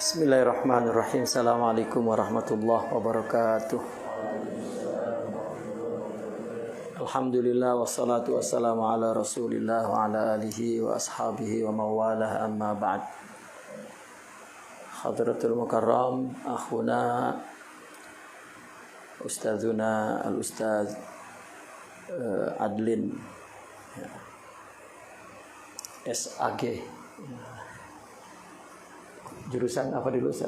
Bismillahirrahmanirrahim. Assalamualaikum warahmatullahi wabarakatuh. Alhamdulillah wassalatu wassalamu ala Rasulillah wa ala alihi wa ashabihi wa mawalah, amma ba'd. Hadratul mukarram akhuna ustadzuna al-ustadz Adlin SAG. Jurusan apa dulu Ustaz?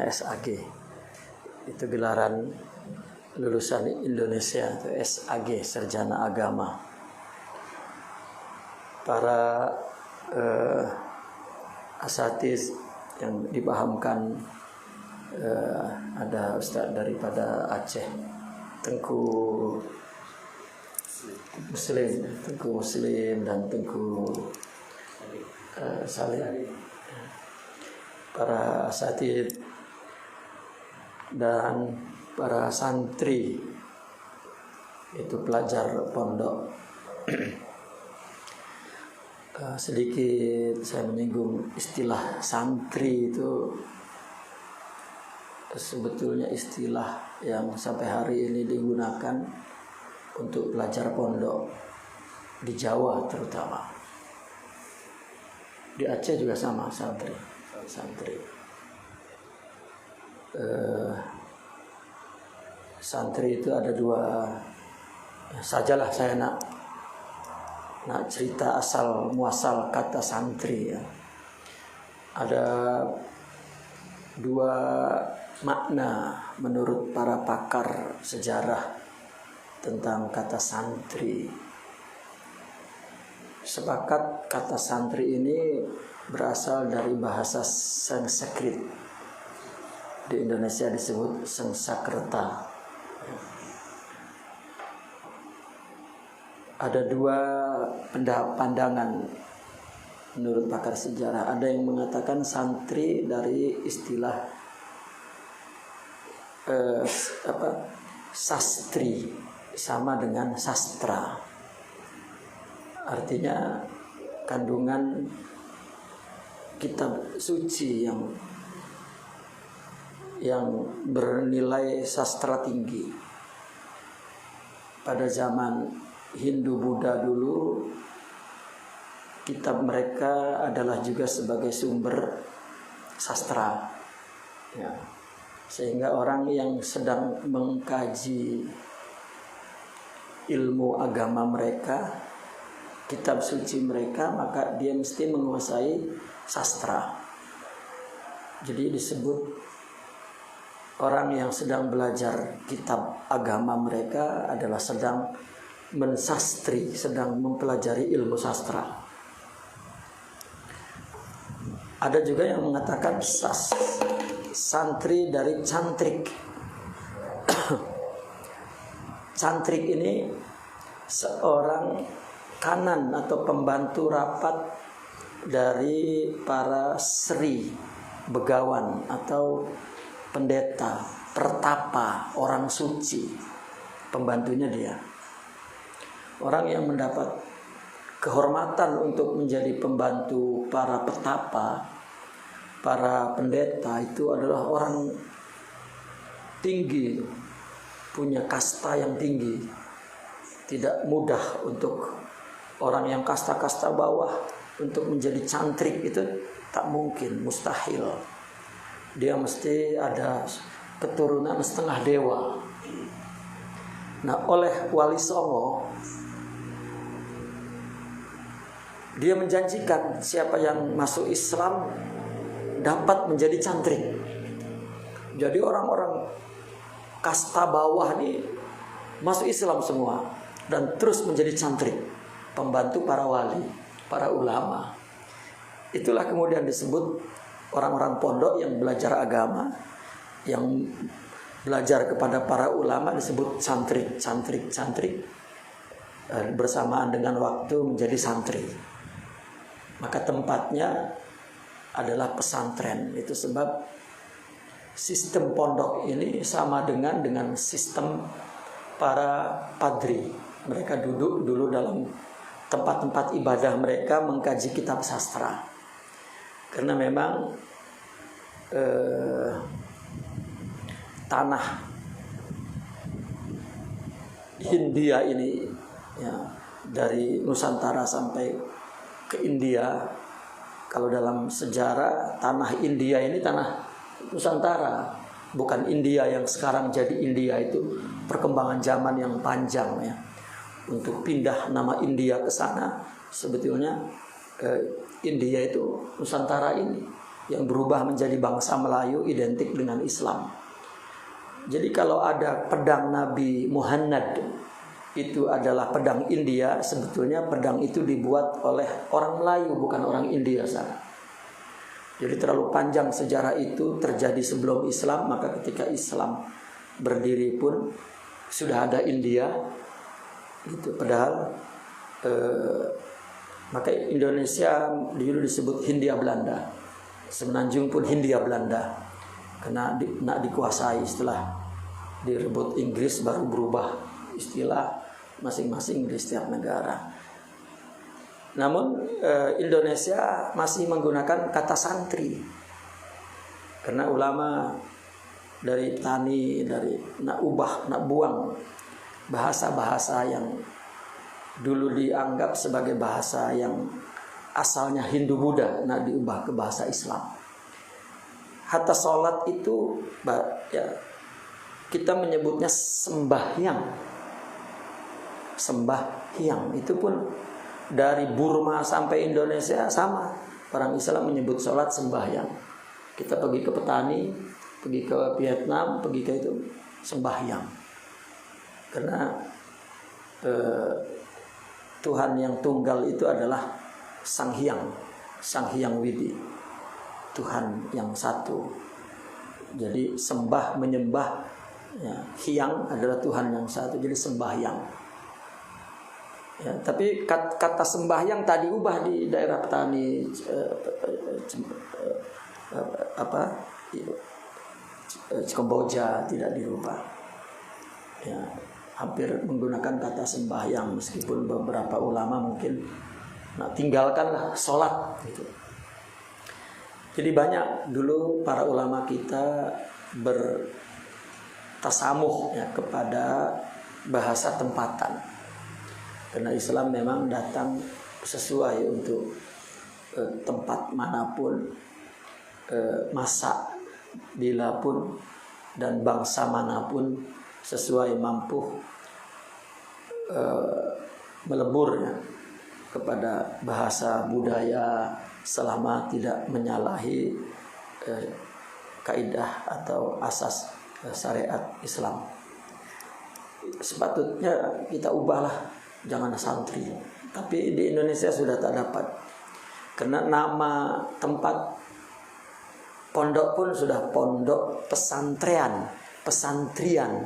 SAG. Itu gelaran lulusan Indonesia, itu SAG, Sarjana Agama. Para asatiz yang dipahamkan, ada Ustaz daripada Aceh, Tengku Muslim dan Tengku Saleh, para asatid dan para santri, itu pelajar pondok. Sedikit saya menyinggung istilah santri. Itu sebetulnya istilah yang sampai hari ini digunakan untuk pelajar pondok di Jawa terutama. Di Aceh juga sama, santri. Santri itu ada dua. Sajalah saya nak cerita asal muasal kata santri ya. Ada dua makna menurut para pakar sejarah tentang kata santri. Sepakat kata santri ini berasal dari bahasa Sanskrit. Di Indonesia disebut Sanskerta. Ada dua pandangan menurut pakar sejarah. Ada yang mengatakan santri dari istilah sastri, sama dengan sastra. Artinya kandungan kitab suci yang bernilai sastra tinggi. Pada zaman Hindu Buddha dulu, kitab mereka adalah juga sebagai sumber sastra ya. Sehingga orang yang sedang mengkaji ilmu agama mereka, kitab suci mereka, maka dia mesti menguasai sastra. Jadi disebut orang yang sedang belajar kitab agama mereka adalah sedang mensastri, sedang mempelajari ilmu sastra. Ada juga yang mengatakan santri dari cantrik. Cantrik ini seorang kanan atau pembantu rapat dari para sri, begawan atau pendeta, pertapa, orang suci. Pembantunya dia. Orang yang mendapat kehormatan untuk menjadi pembantu para petapa, para pendeta, itu adalah orang tinggi, punya kasta yang tinggi. Tidak mudah untuk orang yang kasta-kasta bawah untuk menjadi cantrik, itu tak mungkin, mustahil. Dia mesti ada keturunan setengah dewa. Nah, oleh Wali Songo, dia menjanjikan siapa yang masuk Islam dapat menjadi cantrik. Jadi orang-orang kasta bawah ini masuk Islam semua dan terus menjadi cantrik, pembantu para wali, para ulama. Itulah kemudian disebut orang-orang pondok yang belajar agama, yang belajar kepada para ulama disebut cantrik. Bersamaan dengan waktu menjadi santri. Maka tempatnya adalah pesantren. Itu sebab sistem pondok ini sama dengan sistem para padri. Mereka duduk dulu dalam tempat-tempat ibadah mereka mengkaji kitab sastra. Karena memang tanah Hindia ini ya, dari Nusantara sampai ke India, kalau dalam sejarah tanah India ini tanah Nusantara, bukan India yang sekarang jadi India. Itu perkembangan zaman yang panjang ya. Untuk pindah nama India ke sana, sebetulnya India itu Nusantara ini yang berubah menjadi bangsa Melayu identik dengan Islam. Jadi kalau ada pedang Nabi Muhammad itu adalah pedang India, sebetulnya pedang itu dibuat oleh orang Melayu, bukan orang India sana. Jadi terlalu panjang sejarah itu terjadi sebelum Islam, maka ketika Islam berdiri pun sudah ada India gitu. Padahal maka Indonesia dulu disebut Hindia Belanda, Semenanjung pun Hindia Belanda, karena nak dikuasai. Setelah direbut Inggris baru berubah istilah masing-masing di setiap negara. Namun Indonesia masih menggunakan kata santri, karena ulama dari petani, dari nak ubah, nak buang bahasa-bahasa yang dulu dianggap sebagai bahasa yang asalnya Hindu-Buddha, nak diubah ke bahasa Islam. Hatta sholat itu ya, kita menyebutnya sembahyang. Sembahyang itu pun dari Burma sampai Indonesia sama. Orang Islam menyebut sholat sembahyang. Kita pergi ke petani, pergi ke Vietnam, pergi ke itu sembahyang. Karena Tuhan yang tunggal itu adalah Sang Hyang Widi, Tuhan yang satu. Jadi sembah, menyembah ya, Hyang adalah Tuhan yang satu, jadi sembahyang ya. Tapi kata sembahyang tadi ubah di daerah petani Kamboja, tidak dirubah ya, hampir menggunakan kata sembahyang, meskipun beberapa ulama mungkin tinggalkanlah sholat gitu. Jadi banyak dulu para ulama kita bertasamuh ya kepada bahasa tempatan, karena Islam memang datang sesuai untuk tempat manapun, masa bila pun, dan bangsa manapun, sesuai mampu meleburnya kepada bahasa budaya selama tidak menyalahi kaidah atau asas syariat Islam. Sepatutnya kita ubahlah, jangan santri. Tapi di Indonesia sudah tak dapat, karena nama tempat pondok pun sudah pondok pesantren, pesantrian.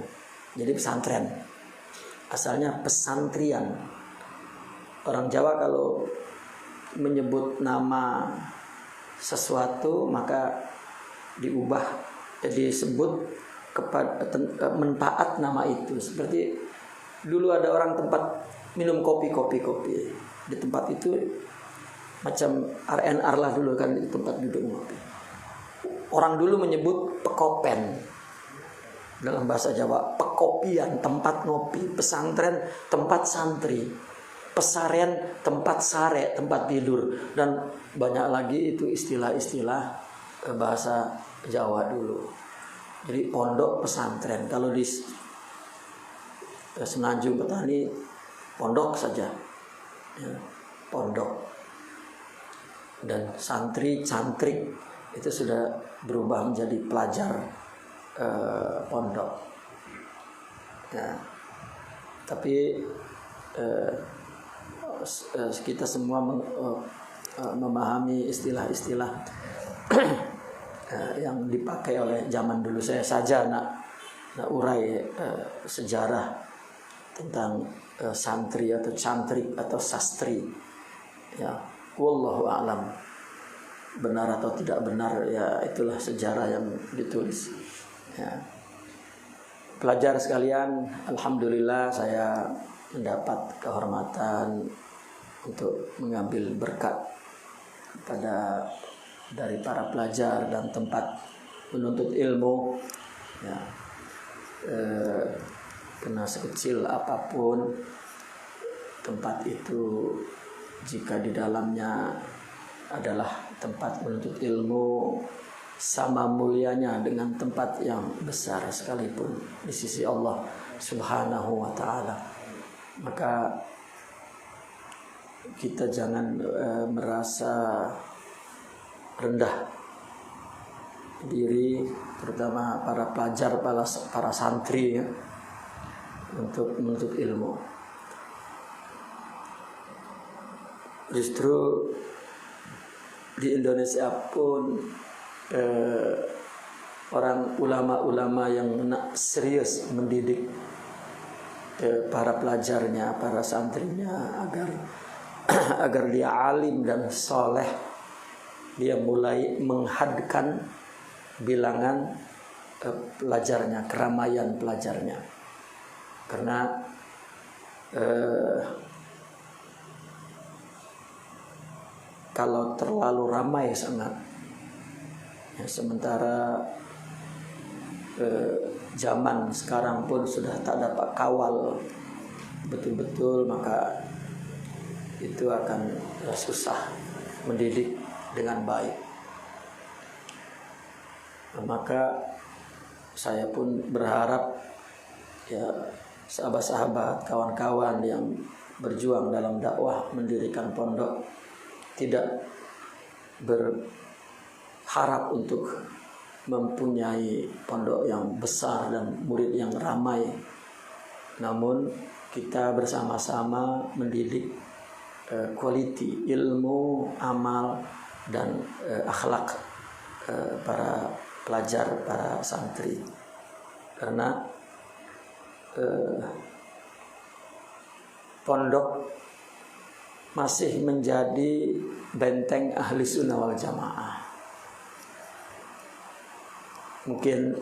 Jadi pesantren asalnya pesantrian. Orang Jawa kalau menyebut nama sesuatu maka diubah, disebut kepada manfaat nama itu. Seperti dulu ada orang tempat minum kopi. Di tempat itu macam R&R lah dulu kan, di tempat duduk ngopi. Orang dulu menyebut pekopen, dalam bahasa Jawa pekopian, tempat ngopi. Pesantren tempat santri, pesarian tempat sare, tempat tidur, dan banyak lagi itu istilah-istilah bahasa Jawa dulu. Jadi pondok pesantren. Kalau di Semenanjung Petani pondok saja ya, pondok. Dan santri, cantrik itu sudah berubah menjadi pelajar pondok ya. Tapi kita semua memahami istilah-istilah yang dipakai oleh zaman dulu. Saya saja nak urai sejarah tentang santri atau cantrik atau sastri ya. Wallahu a'lam, benar atau tidak benar ya, itulah sejarah yang ditulis ya. Pelajar sekalian, alhamdulillah saya mendapat kehormatan untuk mengambil berkat pada dari para pelajar dan tempat menuntut ilmu, ya, karena sekecil apapun tempat itu, jika di dalamnya adalah tempat menuntut ilmu, sama mulianya dengan tempat yang besar sekalipun di sisi Allah Subhanahu wa ta'ala. Maka kita jangan merasa rendah diri, terutama para pelajar, para santri, ya, untuk menuntut ilmu. Justru di Indonesia pun orang ulama-ulama yang serius mendidik para pelajarnya, para santrinya agar dia alim dan soleh, dia mulai menghadkan bilangan pelajarnya, keramaian pelajarnya. Karena kalau terlalu ramai sangat, ya, sementara zaman sekarang pun sudah tak dapat kawal betul-betul, maka itu akan susah mendidik dengan baik. Maka saya pun berharap, ya, sahabat-sahabat, kawan-kawan yang berjuang dalam dakwah mendirikan pondok tidak berharap untuk mempunyai pondok yang besar dan murid yang ramai, namun kita bersama-sama mendidik quality ilmu, amal, dan akhlak para pelajar, para santri. Karena pondok masih menjadi benteng ahli sunnah wal jamaah. Mungkin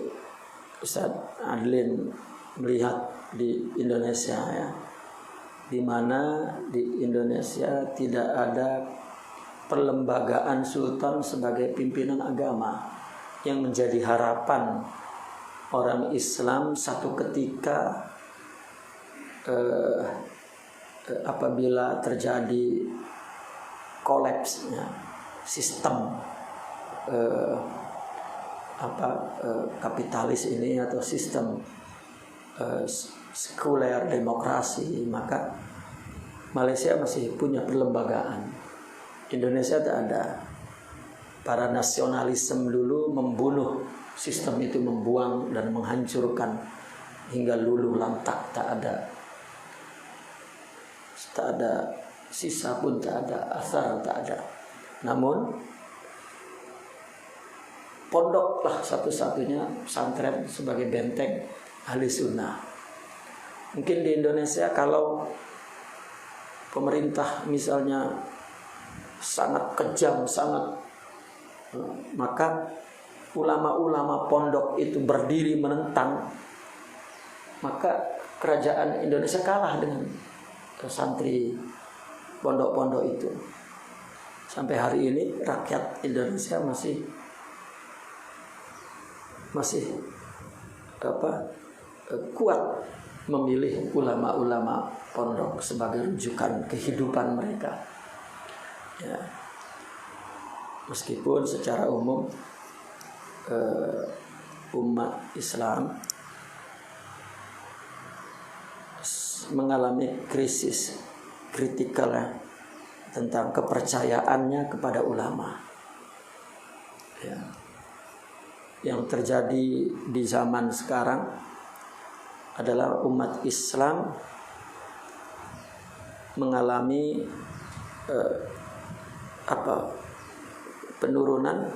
Ustaz Adlin melihat di Indonesia, ya, di mana di Indonesia tidak ada perlembagaan sultan sebagai pimpinan agama, yang menjadi harapan orang Islam satu ketika apabila terjadi kolapsnya sistem kapitalis ini atau sistem sekuler demokrasi, maka Malaysia masih punya perlembagaan. Indonesia tak ada. Para nasionalisme dulu membunuh sistem itu, membuang dan menghancurkan hingga luluh lantak, tak ada sisa pun, tak ada asar, tak ada. Namun pondoklah satu-satunya pesantren sebagai benteng ahli sunnah. Mungkin di Indonesia kalau pemerintah misalnya sangat kejam, maka ulama-ulama pondok itu berdiri menentang, maka kerajaan Indonesia kalah dengan santri pondok-pondok itu. Sampai hari ini rakyat Indonesia masih kuat memilih ulama-ulama pondok sebagai rujukan kehidupan mereka, ya. Meskipun secara umum umat Islam mengalami krisis kritikal, ya, tentang kepercayaannya kepada ulama, ya. Yang terjadi di zaman sekarang adalah umat Islam mengalami penurunan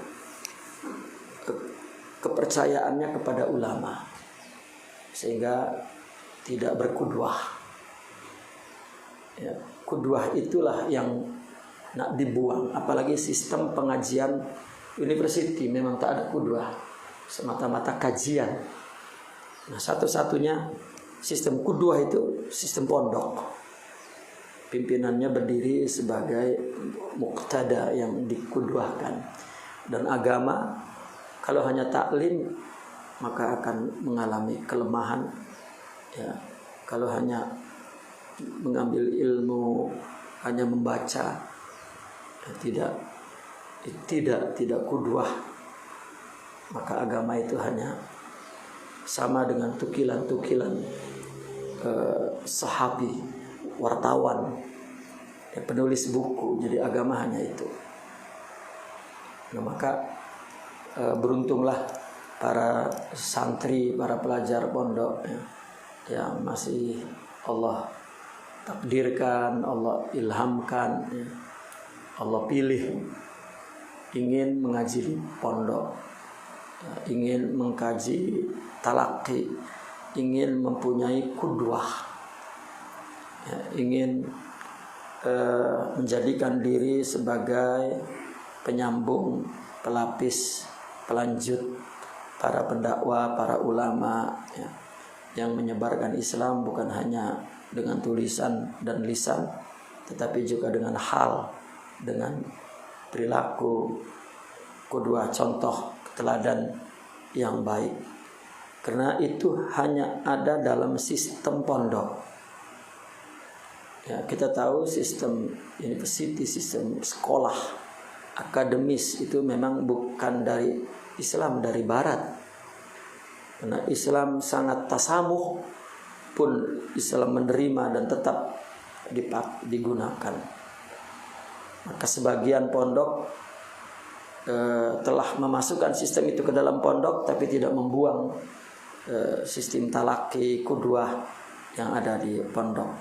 kepercayaannya kepada ulama, sehingga tidak berkudwah, ya. Kudwah itulah yang nak dibuang. Apalagi sistem pengajian university memang tak ada kudwah, semata-mata kajian. Nah, satu-satunya sistem kudwah itu sistem pondok. Pimpinannya berdiri sebagai muqtada yang dikudwahkan. Dan agama kalau hanya taklim maka akan mengalami kelemahan. Ya, kalau hanya mengambil ilmu, hanya membaca, ya, tidak kudwah, maka agama itu hanya sama dengan tukilan-tukilan sahabi, wartawan, ya, penulis buku. Jadi agama hanya itu. Nah, maka beruntunglah para santri, para pelajar pondok, ya, yang masih Allah takdirkan, Allah ilhamkan, ya, Allah pilih ingin mengaji di pondok, ya, ingin mengkaji talaqi, ingin mempunyai kudwah, ya, ingin menjadikan diri sebagai penyambung, pelapis, pelanjut para pendakwah, para ulama, ya, yang menyebarkan Islam bukan hanya dengan tulisan dan lisan, tetapi juga dengan hal, dengan perilaku, kedua contoh teladan yang baik. Karena itu hanya ada dalam sistem pondok. Ya, kita tahu sistem university, sistem sekolah akademis itu memang bukan dari Islam, dari Barat. Karena Islam sangat tasamuh, pun Islam menerima dan tetap digunakan. Maka sebagian pondok telah memasukkan sistem itu ke dalam pondok, tapi tidak membuang sistem talaki kudwah yang ada di pondok.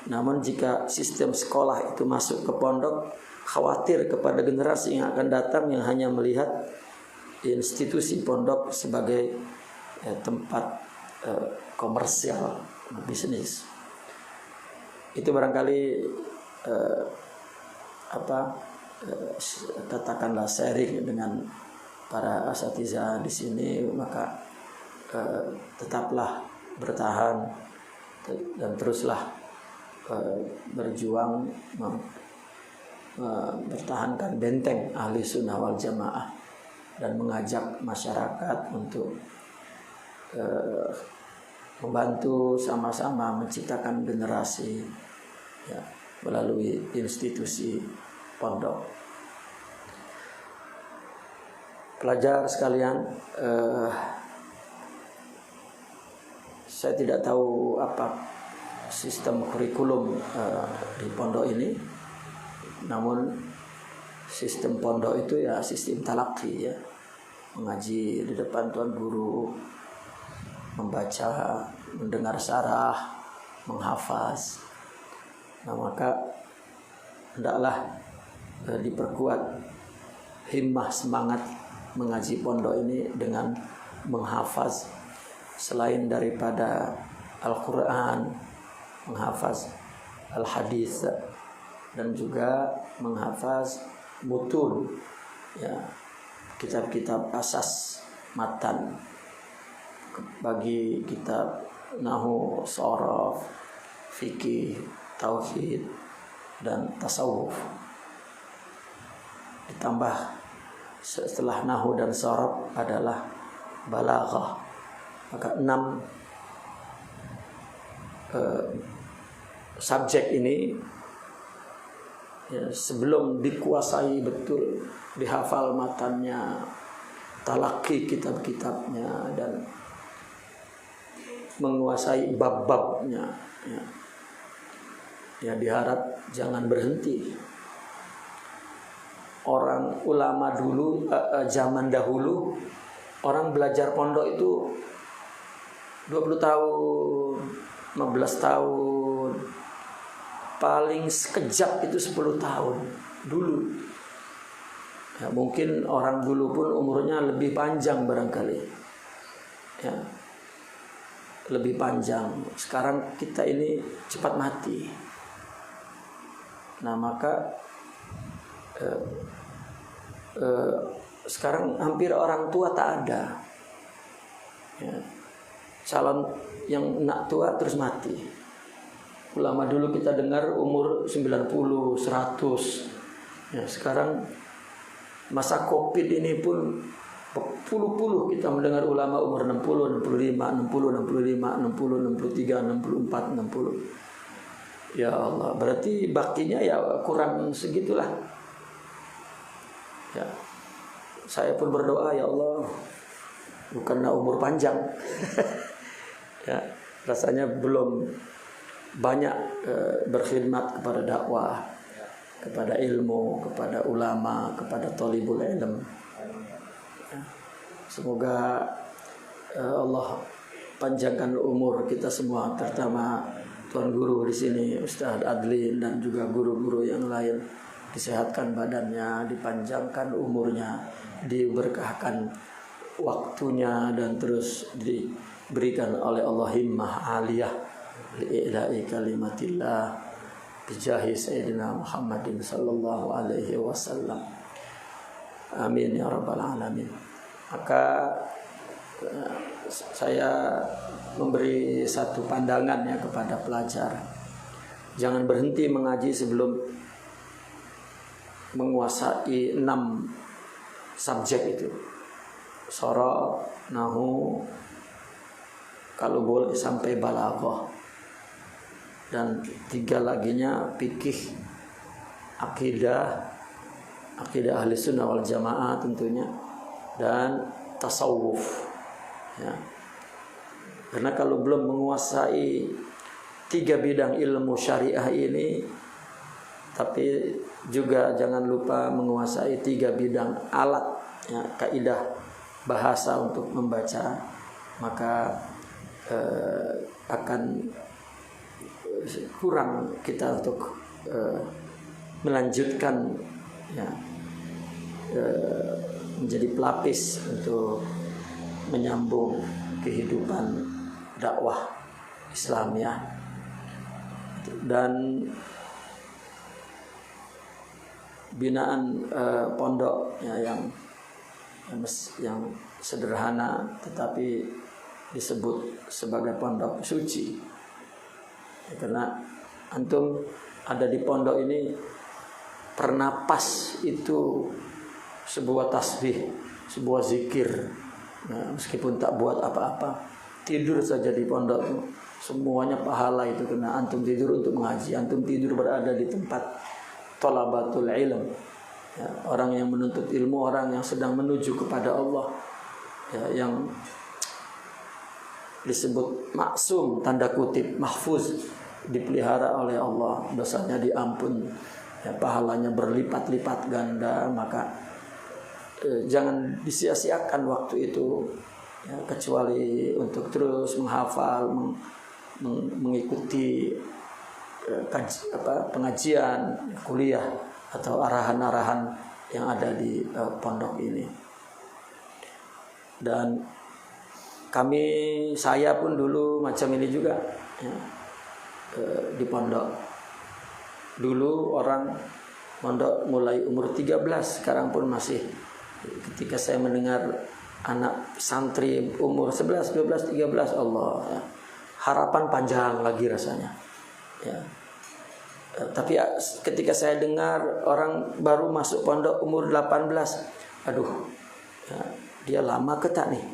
Namun jika sistem sekolah itu masuk ke pondok, khawatir kepada generasi yang akan datang yang hanya melihat institusi pondok sebagai tempat komersial, bisnis. Itu barangkali katakanlah sharing dengan para asatidzah di sini. Maka tetaplah bertahan dan teruslah berjuang mempertahankan benteng ahli sunnah wal jamaah dan mengajak masyarakat untuk membantu sama-sama menciptakan generasi, ya, melalui institusi pondok. Pelajar sekalian, saya tidak tahu apa sistem kurikulum di pondok ini, namun sistem pondok itu ya sistem talaki, ya, mengaji di depan tuan guru, membaca, mendengar syarah, menghafaz. Nah, maka hendaklah diperkuat himmah, semangat mengaji pondok ini dengan menghafaz selain daripada Al-Quran, menghafaz Al-Hadis, dan juga menghafaz mutun, ya, kitab-kitab asas matan bagi kitab nahwu, sharaf, fikih, tauhid, dan tasawuf. Ditambah setelah nahwu dan sharaf adalah balaghah. Maka 6 subjek ini, ya, sebelum dikuasai betul, dihafal matannya, talaki kitab-kitabnya, dan menguasai bab-babnya, ya, diharap jangan berhenti. Orang ulama dulu, zaman dahulu, orang belajar pondok itu 20 tahun, 15 tahun, paling sekejap itu 10 tahun dulu. Ya, mungkin orang dulu pun umurnya lebih panjang barangkali, ya, lebih panjang. Sekarang kita ini cepat mati. Nah, maka sekarang hampir orang tua tak ada, ya. Calon yang nak tua terus mati. Ulama dulu kita dengar umur 90, 100. Ya, sekarang Masa Covid ini pun puluh-puluh kita mendengar ulama umur 60, 65, 60, 65, 60, 63, 64, 60. Ya Allah, berarti baktinya ya kurang segitulah. Ya. Saya pun berdoa, ya Allah, bukanlah umur panjang. Ya, rasanya belum banyak berkhidmat kepada dakwah, kepada ilmu, kepada ulama, kepada thalibul ilm. Semoga Allah panjangkan umur kita semua, terutama Tuan Guru di sini, Ustaz Adlin, dan juga guru-guru yang lain. Disehatkan badannya, dipanjangkan umurnya, diberkahkan waktunya, dan terus diberikan oleh Allah himmah aliyah li'ila'i kalimatillah bijahi Sayyidina Muhammadin sallallahu alaihi wasallam. Amin ya rabbal alamin. Maka saya memberi satu pandangan ya kepada pelajar. Jangan berhenti mengaji sebelum menguasai 6 subjek itu. Shara, nahu, kalau boleh sampai balaghah. Dan 3 laginya fikih, akidah ahli sunnah wal jamaah tentunya, dan tasawuf. Ya. Karena kalau belum menguasai 3 bidang ilmu syariah ini, tapi juga jangan lupa menguasai 3 bidang alat, ya, kaidah bahasa untuk membaca, maka akan kurang kita untuk melanjutkan, ya, menjadi pelapis untuk menyambung kehidupan dakwah Islamiyah. Dan binaan pondok ya, yang sederhana tetapi disebut sebagai pondok suci ya, karena antum ada di pondok ini, pernapas itu sebuah tasbih, sebuah zikir. Nah, meskipun tak buat apa-apa, tidur saja di pondok itu semuanya pahala itu, karena antum tidur untuk mengaji, antum tidur berada di tempat thalabatul ilm, ya, orang yang menuntut ilmu, orang yang sedang menuju kepada Allah, ya, yang disebut maksum, tanda kutip, mahfuz, dipelihara oleh Allah, dosanya diampun, ya, pahalanya berlipat-lipat ganda. Maka jangan disia-siakan waktu itu, ya, kecuali untuk terus menghafal, mengikuti pengajian, kuliah, atau arahan-arahan yang ada di pondok ini. Dan saya pun dulu macam ini juga, ya, di pondok. Dulu orang pondok mulai umur 13, sekarang pun masih. Ketika saya mendengar anak santri umur 11, 12, 13, Allah, ya, harapan panjang lagi rasanya, ya. Tapi ketika saya dengar orang baru masuk pondok umur 18, aduh, ya, dia lama ketak nih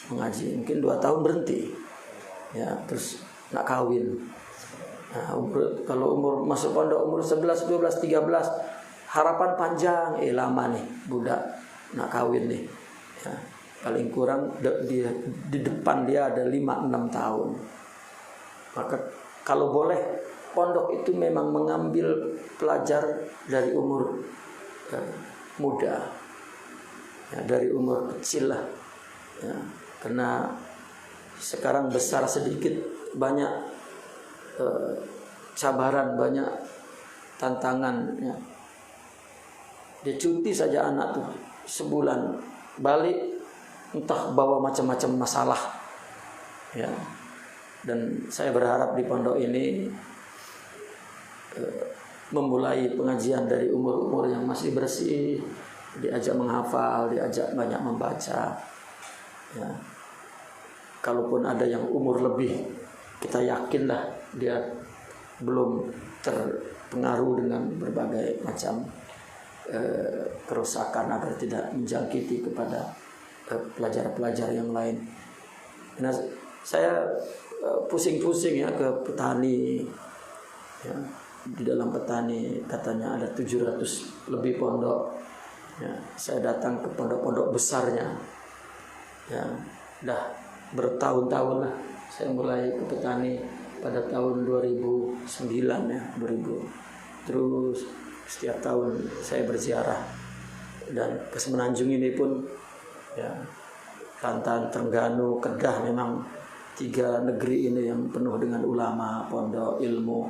mengaji, mungkin 2 tahun berhenti, ya, terus nak kawin. Nah, kalau umur masuk pondok umur 11, 12, 13, harapan panjang, lama nih budak nak kawin nih, ya, paling kurang di depan dia ada 5-6 tahun. Maka kalau boleh, pondok itu memang mengambil pelajar dari umur muda, ya, dari umur kecil lah, ya, karena sekarang besar sedikit banyak cabaran, banyak tantangan, ya. Dia cuti saja anak tuh sebulan, balik entah bawa macam-macam masalah, ya. Dan saya berharap di pondok ini memulai pengajian dari umur-umur yang masih bersih, diajak menghafal, diajak banyak membaca, ya. Kalaupun ada yang umur lebih, kita yakinlah dia belum terpengaruh dengan berbagai macam kerusakan, agar tidak menjangkiti kepada pelajar-pelajar yang lain. Nah, saya pusing-pusing ya ke petani ya, di dalam petani katanya ada 700 lebih pondok ya. Saya datang ke pondok-pondok besarnya ya, dah bertahun-tahun lah. Saya mulai ke petani pada tahun 2009 ya, 2000. Terus setiap tahun saya berziarah, dan ke Semenanjung ini pun ya, Kelantan, Trengganu, Kedah, memang 3 negeri ini yang penuh dengan ulama, pondok ilmu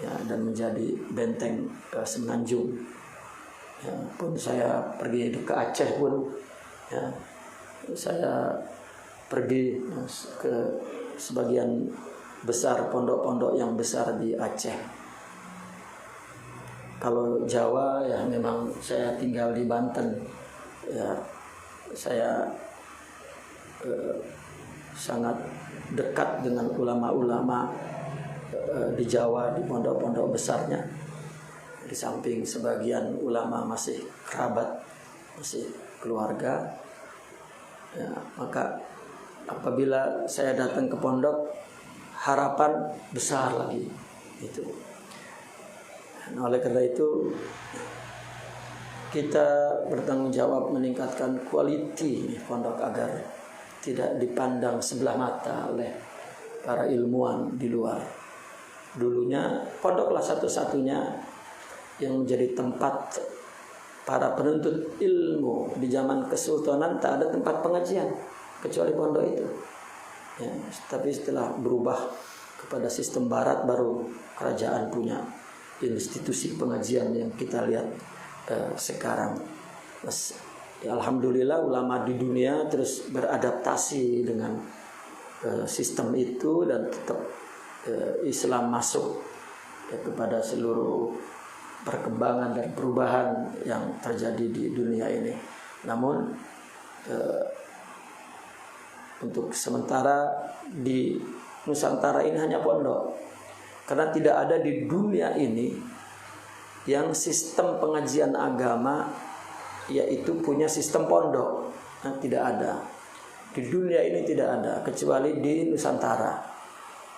ya, dan menjadi benteng Semenanjung ya. Pun saya pergi ke Aceh pun ya, saya pergi ke sebagian besar pondok-pondok yang besar di Aceh. Kalau Jawa ya memang saya tinggal di Banten ya, saya sangat dekat dengan ulama-ulama di Jawa, di pondok-pondok besarnya. Di samping sebagian ulama masih kerabat, masih keluarga ya, maka apabila saya datang ke pondok, harapan besar lagi itu. Nah, oleh karena itu kita bertanggung jawab meningkatkan kualiti pondok agar tidak dipandang sebelah mata oleh para ilmuwan di luar. Dulunya pondoklah satu-satunya yang menjadi tempat para penuntut ilmu. Di zaman Kesultanan tak ada tempat pengajian kecuali pondok itu ya, tapi setelah berubah kepada sistem barat, baru kerajaan punya institusi pengajian yang kita lihat sekarang. Ya, alhamdulillah ulama di dunia terus beradaptasi dengan sistem itu, dan tetap Islam masuk ya, kepada seluruh perkembangan dan perubahan yang terjadi di dunia ini. Namun untuk sementara di Nusantara ini hanya pondok, karena tidak ada di dunia ini yang sistem pengajian agama yaitu punya sistem pondok. Nah, tidak ada di dunia ini, tidak ada kecuali di Nusantara,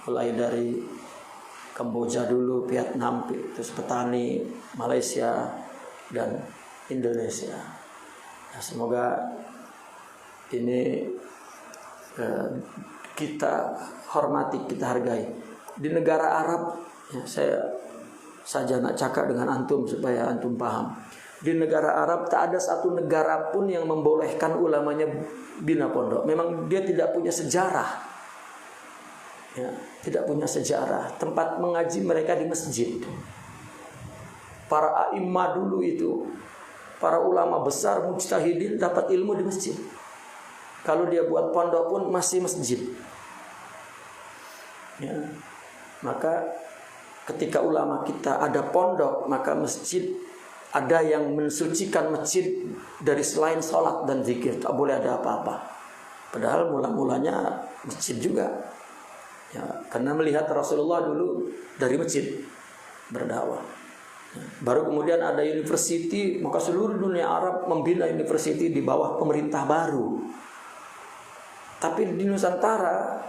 mulai dari Kamboja dulu, Vietnam, terus petani, Malaysia dan Indonesia. Nah, semoga ini kita hormati, kita hargai. Di negara Arab ya, saya nak cakap dengan antum supaya antum paham. Di negara Arab tak ada satu negara pun yang membolehkan ulamanya bina pondok. Memang dia tidak punya sejarah ya, tidak punya sejarah. Tempat mengaji mereka di masjid. Para a'imah dulu itu, para ulama besar mujtahidin dapat ilmu di masjid. Kalau dia buat pondok pun masih masjid ya. Maka ketika ulama kita ada pondok, maka masjid ada yang mensucikan masjid dari selain sholat dan zikir, tak boleh ada apa-apa. Padahal mula-mulanya masjid juga ya, karena melihat Rasulullah dulu dari masjid berdakwah. Baru kemudian ada university, maka seluruh dunia Arab membina university di bawah pemerintah baru. Tapi di Nusantara,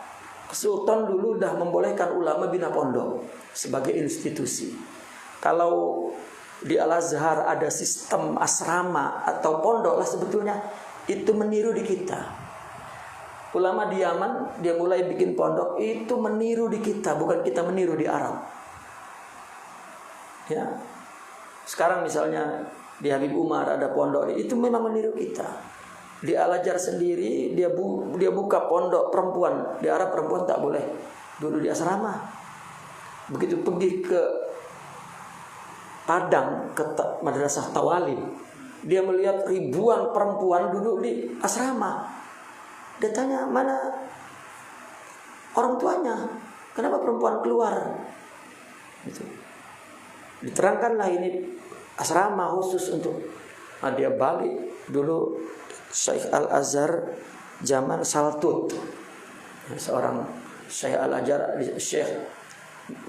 Sultan dulu dah membolehkan ulama bina pondok sebagai institusi. Kalau di Al-Azhar ada sistem asrama atau pondok lah, sebetulnya itu meniru di kita. Ulama di Yaman dia mulai bikin pondok, itu meniru di kita, bukan kita meniru di Arab. Ya. Sekarang misalnya di Habib Umar ada pondok, itu memang meniru kita. Di Al-Azhar sendiri dia buka pondok perempuan. Di Arab perempuan tak boleh duduk di asrama. Begitu pergi ke Padang, ke Madrasah Tawali, dia melihat ribuan perempuan duduk di asrama. Dia tanya, mana orang tuanya? Kenapa perempuan keluar? Gitu. Diterangkanlah ini asrama khusus untuk. Nah, dia balik dulu. Syekh Al-Azhar zaman Saltut, seorang Syekh Al-Azhar, Syekh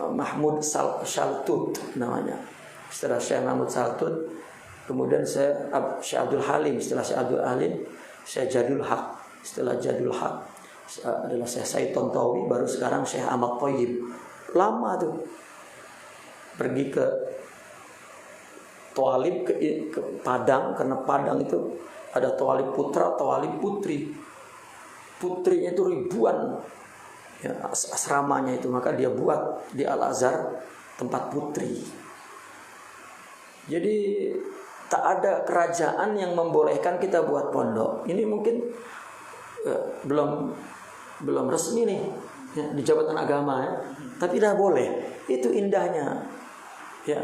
Mahmud Saltut namanya. Setelah Syekh Mahmud Saltut Kemudian saya Syekh Abdul Halim, setelah Syekh Abdul Halim saya Jadul Haq, setelah Jadul Haq adalah Syekh Said Tontowi, baru sekarang Syekh Ahmad Thayyib. Lama tuh pergi ke Thalib ke Padang, karena Padang itu ada Thalib putra, Thalib putri. Putrinya itu ribuan, ya, asramanya itu, maka dia buat di Al-Azhar tempat putri. Jadi tak ada kerajaan yang membolehkan kita buat pondok. Ini mungkin belum resmi nih, ya, di Jabatan Agama, ya. Tapi dah boleh. Itu indahnya, ya,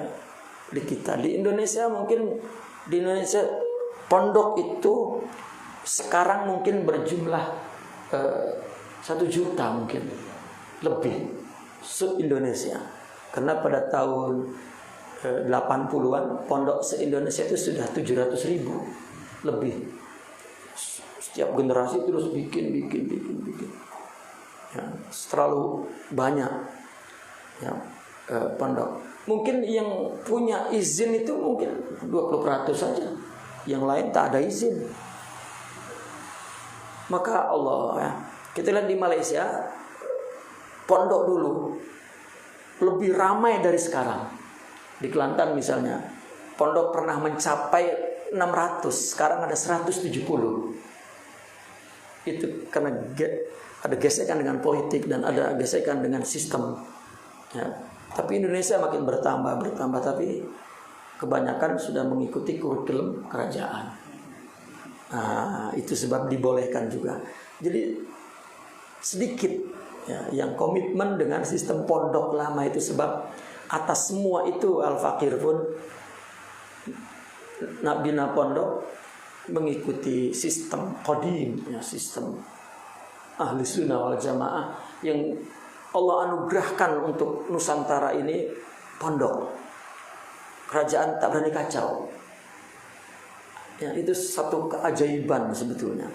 di kita. Di Indonesia mungkin, di Indonesia pondok itu sekarang mungkin berjumlah 1 juta mungkin lebih se-Indonesia. Karena pada tahun 80-an pondok se-Indonesia itu sudah 700.000 lebih. Setiap generasi terus bikin. Ya, terlalu banyak, ya, pondok. Mungkin yang punya izin itu mungkin 20% saja. Yang lain tak ada izin. Maka Allah, ya, kita lihat di Malaysia pondok dulu lebih ramai dari sekarang. Di Kelantan misalnya, pondok pernah mencapai 600, sekarang ada 170. Itu karena ada gesekan dengan politik dan ada gesekan dengan sistem, ya. Tapi Indonesia makin bertambah, tapi kebanyakan sudah mengikuti kurikulum kerajaan. Nah, itu sebab dibolehkan juga. Jadi sedikit, ya, yang komitmen dengan sistem pondok lama itu, sebab atas semua itu Al-Fakir pun nak bina pondok mengikuti sistem qadim, ya, sistem Ahli Sunnah wal Jamaah yang Allah anugerahkan untuk Nusantara ini pondok. Kerajaan tak berani kacau. Ya, itu satu keajaiban sebetulnya.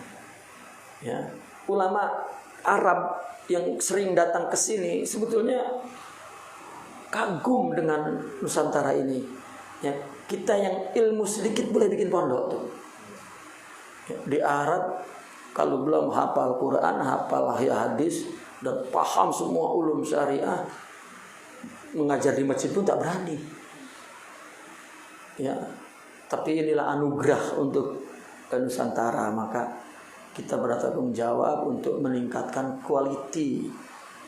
Ya, ulama Arab yang sering datang ke sini sebetulnya kagum dengan Nusantara ini. Ya, kita yang ilmu sedikit boleh bikin pondok tuh. Ya, di Arab kalau belum hafal Quran, hafal hadis dan paham semua ulum syariah, mengajar di masjid pun tak berani. Ya, tapi inilah anugerah untuk Nusantara, maka kita bertanggung jawab untuk meningkatkan kualiti,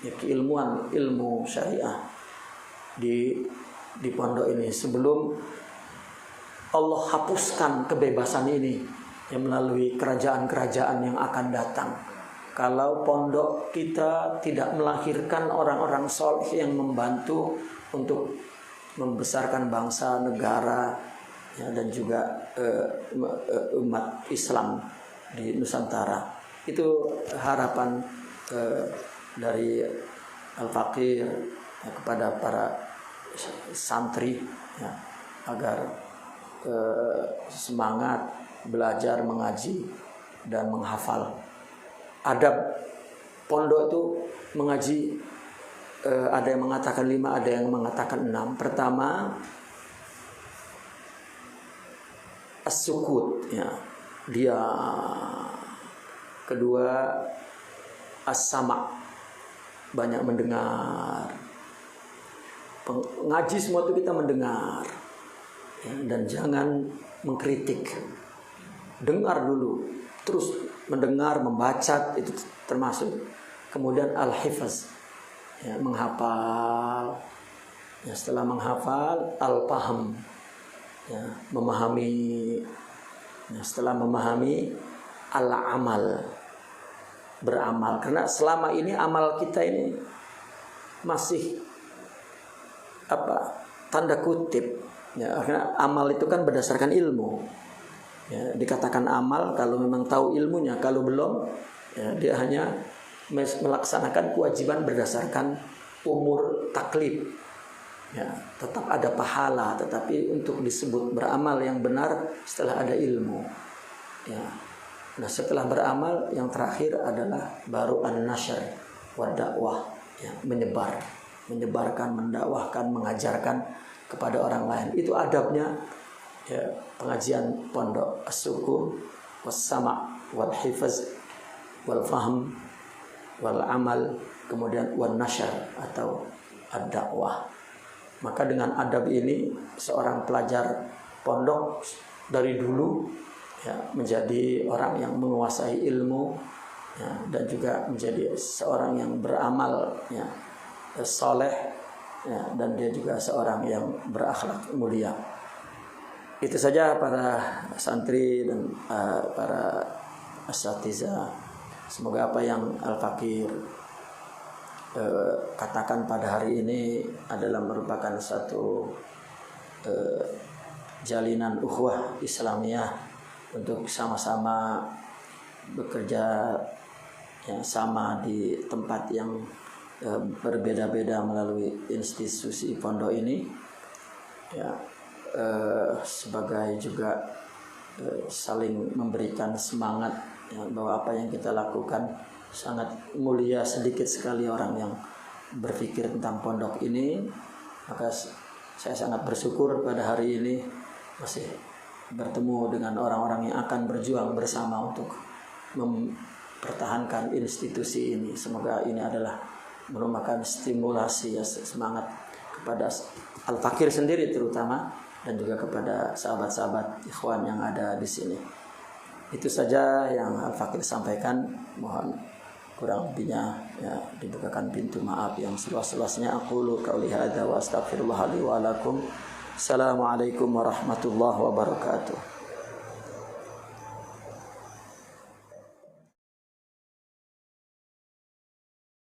ya, keilmuan ilmu syariah di pondok ini sebelum Allah hapuskan kebebasan ini, ya, melalui kerajaan-kerajaan yang akan datang. Kalau pondok kita tidak melahirkan orang-orang soleh yang membantu untuk membesarkan bangsa, negara, ya, dan juga umat Islam di Nusantara. Itu harapan dari Al-Fakir, ya, kepada para santri, ya, agar semangat belajar, mengaji dan menghafal. Adab pondok itu mengaji, ada yang mengatakan 5, ada yang mengatakan 6. Pertama, as-sukut, ya, dia. Kedua, as-sama', banyak mendengar. Ngaji semua itu kita mendengar, ya, dan jangan mengkritik. Dengar dulu, terus mendengar, membaca, itu termasuk. Kemudian al-hifaz, ya, menghafal. Ya, setelah menghafal, al-paham, ya, memahami. Ya, setelah memahami, al-amal, beramal. Karena selama ini amal kita ini masih tanda kutip, ya, karena amal itu kan berdasarkan ilmu. Ya, dikatakan amal kalau memang tahu ilmunya, kalau belum, ya, dia hanya melaksanakan kewajiban berdasarkan umur taklif. Ya, tetap ada pahala, tetapi untuk disebut beramal yang benar setelah ada ilmu. Ya. Nah, setelah beramal yang terakhir adalah baru an-nashr wa dakwah, ya, menyebarkan, mendakwahkan, mengajarkan kepada orang lain. Itu adabnya ya, pengajian pondok as-suku was-sama' wal hifaz wal fahm wal amal, kemudian wan nasyar atau ad-dakwah. Maka dengan adab ini seorang pelajar pondok dari dulu ya, menjadi orang yang menguasai ilmu ya, dan juga menjadi seorang yang beramal ya, soleh ya, dan dia juga seorang yang berakhlak mulia. Itu saja para santri dan para asatidzah. Semoga apa yang Al-Fakir katakan pada hari ini adalah merupakan satu jalinan ukhuwah Islamiyah untuk sama-sama bekerja yang sama di tempat yang berbeda-beda melalui institusi pondok ini ya, sebagai juga saling memberikan semangat ya, bahwa apa yang kita lakukan sangat mulia. Sedikit sekali orang yang berpikir tentang pondok ini. Maka saya sangat bersyukur pada hari ini masih bertemu dengan orang-orang yang akan berjuang bersama untuk mempertahankan institusi ini. Semoga ini adalah merupakan stimulasi ya, semangat kepada Al-Fakir sendiri terutama, dan juga kepada sahabat-sahabat ikhwan yang ada di sini. Itu saja yang Al-Fakir sampaikan. Mohon kurang lebihnya ya dibukakan pintu maaf yang seluas-luasnya. Aqulu qauli hadza wa astaghfirullah li wa lakum. Assalamualaikum warahmatullahi wabarakatuh.